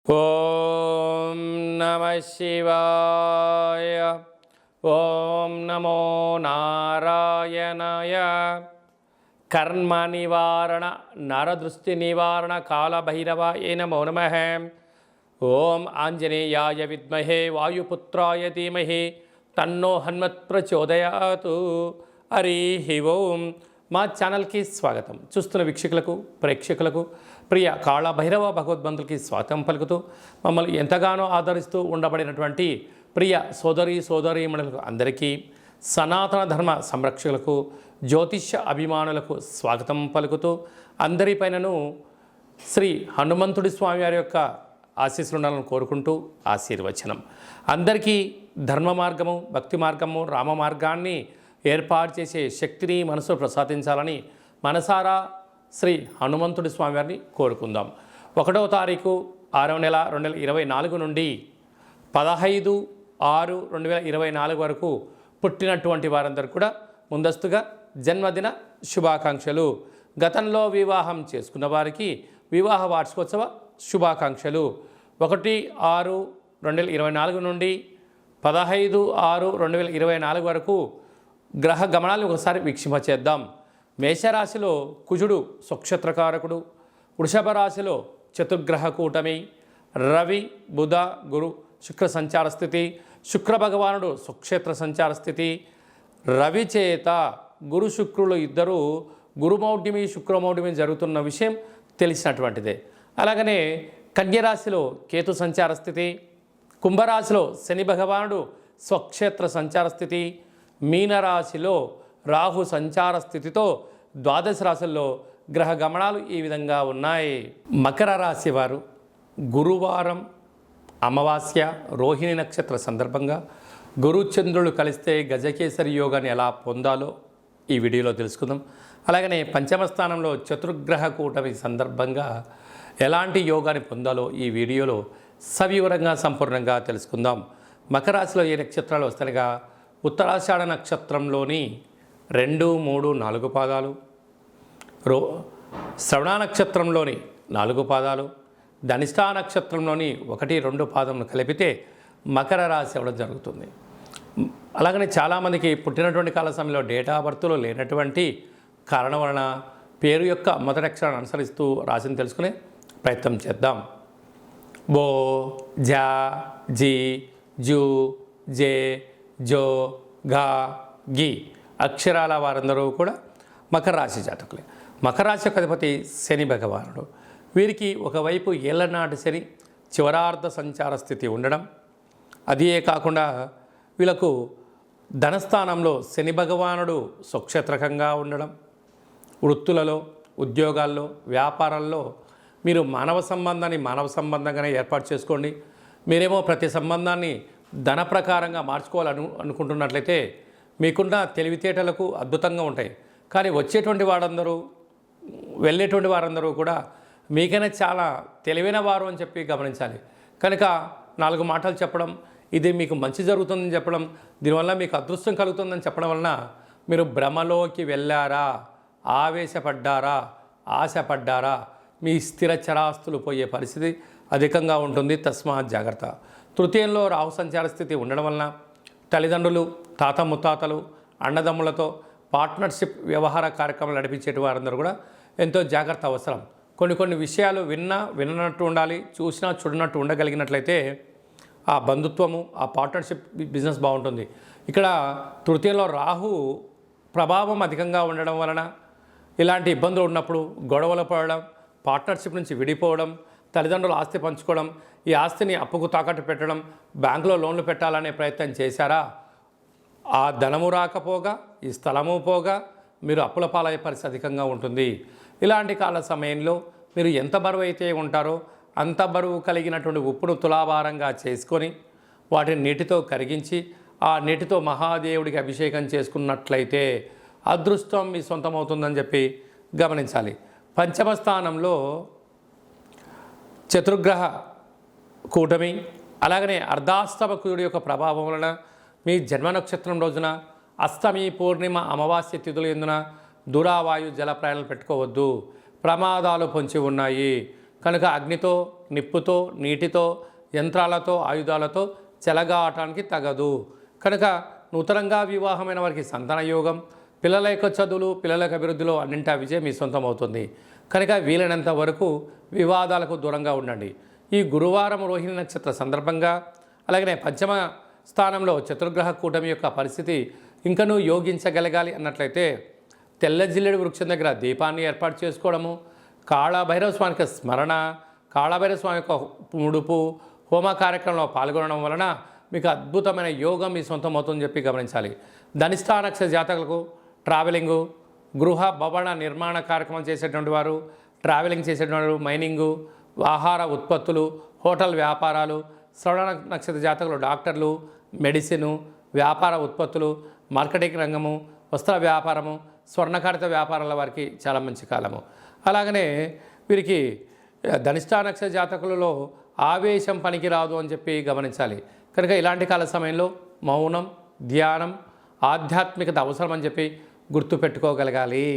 ఓం నమ శివాయ. ఓం నమో నారాయణాయ. కర్మ నివారణ నరదృష్టి నివారణ కాళభైరవాయ నమో నమః. ఓం ఆంజనేయాయ విద్మహే వాయుపుత్రాయ ధీమహి తన్నో హనుమత్ ప్రచోదయాతు. హరి ఓం. మా ఛానల్కి స్వాగతం. చూస్తున్న వీక్షకులకు ప్రేక్షకులకు ప్రియ కాళభైరవ భగవద్బంధులకి స్వాగతం పలుకుతూ మమ్మల్ని ఎంతగానో ఆదరిస్తూ ఉండబడినటువంటి ప్రియ సోదరీమణులకు అందరికీ, సనాతన ధర్మ సంరక్షకులకు, జ్యోతిష్య అభిమానులకు స్వాగతం పలుకుతూ అందరిపైనను శ్రీ హనుమంతుడి స్వామి వారి యొక్క ఆశీస్సులు ఉండాలని కోరుకుంటూ ఆశీర్వచనం. అందరికీ ధర్మ మార్గము, భక్తి మార్గము, రామ మార్గాన్ని ఏర్పాటు చేసే శక్తిని మనసు ప్రసాదించాలని మనసారా శ్రీ హనుమంతుడి స్వామి వారిని కోరుకుందాం. 1వ తారీఖు 6వ నెల 2024 నుండి 15/6/2024 వరకు పుట్టినటువంటి వారందరూ కూడా ముందస్తుగా జన్మదిన శుభాకాంక్షలు. గతంలో వివాహం చేసుకున్న వారికి వివాహ వార్షికోత్సవ శుభాకాంక్షలు. 1/6/2024 నుండి 15/6/2024 వరకు గ్రహ గమనాలను ఒకసారి వీక్షింపచేద్దాం. మేషరాశిలో కుజుడు స్వక్షేత్రకారకుడు, వృషభ రాశిలో చతుర్గ్రహ కూటమి, రవి బుధ గురు శుక్ర సంచార స్థితి, శుక్ర భగవానుడు స్వక్షేత్ర సంచార స్థితి, రవి చేత గురు శుక్రులు ఇద్దరు గురుమౌఢ్యమి శుక్రమౌఢ్యమి జరుగుతున్న విషయం తెలిసినటువంటిదే. అలాగనే కన్యరాశిలో కేతు సంచార స్థితి, కుంభరాశిలో శని భగవానుడు స్వక్షేత్ర సంచార స్థితి, మీనరాశిలో రాహు సంచార స్థితితో ద్వాదశ రాశుల్లో గ్రహ గమనాలు ఈ విధంగా ఉన్నాయి. మకర రాశి వారు గురువారం అమావాస్య రోహిణి నక్షత్ర సందర్భంగా గురుచంద్రులు కలిస్తే గజకేసరి యోగాన్ని ఎలా పొందాలో ఈ వీడియోలో తెలుసుకుందాం. అలాగనే పంచమ స్థానంలో చతుర్గ్రహ కూటమి సందర్భంగా ఎలాంటి యోగాన్ని పొందాలో ఈ వీడియోలో సవివరంగా సంపూర్ణంగా తెలుసుకుందాం. మకర రాశిలో ఏ నక్షత్రాలు వస్తాయిగా ఉత్తరాషాఢ నక్షత్రంలోని 2, 3, 4 పాదాలు, శ్రవణ నక్షత్రంలోని 4 పాదాలు, ధనిష్టా నక్షత్రంలోని 1, 2 పాదములు కలిపితే మకర రాశి అవ్వడం జరుగుతుంది. అలాగనే చాలామందికి పుట్టినటువంటి కాల సమయంలో డేటా బర్త్లో లేనటువంటి కారణం వలన పేరు యొక్క మొదటి అక్షరాన్ని అనుసరిస్తూ రాశిని తెలుసుకునే ప్రయత్నం చేద్దాం. బో, జా, జీ, జూ, జే, జో, గా, గి అక్షరాల వారందరూ కూడా మకర రాశి జాతకులే. మకర రాశి యొక్క అధిపతి శని భగవానుడు. వీరికి ఒకవైపు ఏళ్లనాటి శని చివరార్ధ సంచార స్థితి ఉండడం, అదే కాకుండా వీళ్ళకు ధనస్థానంలో శని భగవానుడు స్వక్షేత్రకంగా ఉండడం, వృత్తులలో, ఉద్యోగాల్లో, వ్యాపారాల్లో మీరు మానవ సంబంధంగానే ఏర్పాటు చేసుకోండి. మీరేమో ప్రతి సంబంధాన్ని ధన ప్రకారంగా అనుకుంటున్నట్లయితే మీకున్న తెలివితేటలకు అద్భుతంగా ఉంటాయి. కానీ వచ్చేటువంటి వారందరూ, వెళ్ళేటువంటి వారందరూ కూడా మీకైనా చాలా తెలివైన వారు అని చెప్పి గమనించాలి. కనుక 4 మాటలు చెప్పడం, ఇది మీకు మంచి జరుగుతుందని చెప్పడం, దీనివల్ల మీకు అదృష్టం కలుగుతుందని చెప్పడం వలన మీరు భ్రమలోకి వెళ్ళారా, ఆవేశపడ్డారా, ఆశపడ్డారా, మీ స్థిర చరాస్తులు పోయే పరిస్థితి అధికంగా ఉంటుంది. తస్మాత్ జాగ్రత్త. తృతీయంలో రాహు సంచార స్థితి ఉండడం వలన తల్లిదండ్రులు, తాత ముత్తాతలు, అన్నదమ్ములతో పార్ట్నర్షిప్ వ్యవహార కార్యక్రమాలు నడిపించేటి వారందరూ కూడా ఎంతో జాగ్రత్త అవసరం. కొన్ని విషయాలు విన్నట్టు ఉండాలి, చూసినా చూడనట్టు ఉండగలిగినట్లయితే ఆ బంధుత్వము, ఆ పార్ట్నర్షిప్ బిజినెస్ బాగుంటుంది. ఇక్కడ తృతీయంలో రాహు ప్రభావం అధికంగా ఉండడం వలన ఇలాంటి ఇబ్బందులు ఉన్నప్పుడు గొడవలు పడడం, పార్ట్నర్షిప్ నుంచి విడిపోవడం, తల్లిదండ్రులు ఆస్తి పంచుకోవడం, ఈ ఆస్తిని అప్పుకు తాకట్టు పెట్టడం, బ్యాంకులో లోన్లు పెట్టాలనే ప్రయత్నం చేశారా, ఆ ధనము రాకపోగా, ఈ స్థలము పోగా మీరు అప్పుల పాలయ్యే పరిస్థితి అధికంగా ఉంటుంది. ఇలాంటి కాల సమయంలో మీరు ఎంత బరువు అయితే ఉంటారో అంత బరువు కలిగినటువంటి ఉప్పును తులాభారంగా చేసుకొని వాటిని నీటితో కరిగించి ఆ నీటితో మహాదేవుడికి అభిషేకం చేసుకున్నట్లయితే అదృష్టం మీ సొంతమవుతుందని చెప్పి గమనించాలి. పంచమ స్థానంలో చతుర్గ్రహ కూటమి, అలాగనే అర్ధాష్టమ కుజుడి యొక్క ప్రభావం వలన మీ జన్మ నక్షత్రం రోజున అష్టమి, పూర్ణిమ, అమావాస్య తిథులు ఎందున దూరావాయు జల ప్రయాణాలు పెట్టుకోవద్దు. ప్రమాదాలు పొంచి ఉన్నాయి. కనుక అగ్నితో, నిప్పుతో, నీటితో, యంత్రాలతో, ఆయుధాలతో చెలగాటానికి తగదు. కనుక నూతనంగా వివాహమైన వారికి సంతాన యోగం, పిల్లల యొక్క చదువులు, పిల్లల యొక్క అభివృద్ధిలో అన్నింటా విజయం మీ సొంతం అవుతుంది. కనుక వీలైనంత వరకు వివాదాలకు దూరంగా ఉండండి. ఈ గురువారం రోహిణి నక్షత్ర సందర్భంగా అలాగనే పంచమ స్థానంలో చతుర్గ్రహ కూటమి యొక్క పరిస్థితి ఇంకనూ యోగించగలగాలి అన్నట్లయితే తెల్ల జిల్లెడు వృక్షం దగ్గర దీపాన్ని ఏర్పాటు చేసుకోవడము, కాళభైరవ స్వామి యొక్క స్మరణ, కాళభైరవ స్వామి యొక్క ముడుపు, హోమ కార్యక్రమంలో పాల్గొనడం వలన మీకు అద్భుతమైన యోగం మీ సొంతం అవుతుందని చెప్పి గమనించాలి. ధనిష్ఠా నక్షత్ర జాతకులకు ట్రావెలింగు, గృహ భవన నిర్మాణ కార్యక్రమం చేసేటువంటి వారు, ట్రావెలింగ్ చేసేటువంటి వారు, మైనింగు, ఆహార ఉత్పత్తులు, హోటల్ వ్యాపారాలు, శ్రవణ నక్షత్ర జాతకులు డాక్టర్లు, మెడిసిను, వ్యాపార ఉత్పత్తులు, మార్కెటింగ్ రంగము, వస్త్ర వ్యాపారము, స్వర్ణకారిత వ్యాపారాల వారికి చాలా మంచి కాలము. అలాగనే వీరికి ధనిష్ఠా నక్షత్ర జాతకులలో ఆవేశం పనికిరాదు అని చెప్పి గమనించాలి. కనుక ఇలాంటి కాల సమయంలో మౌనం, ధ్యానం, ఆధ్యాత్మికత అవసరం అని చెప్పి గుర్తుపెట్టుకోగలగాలి.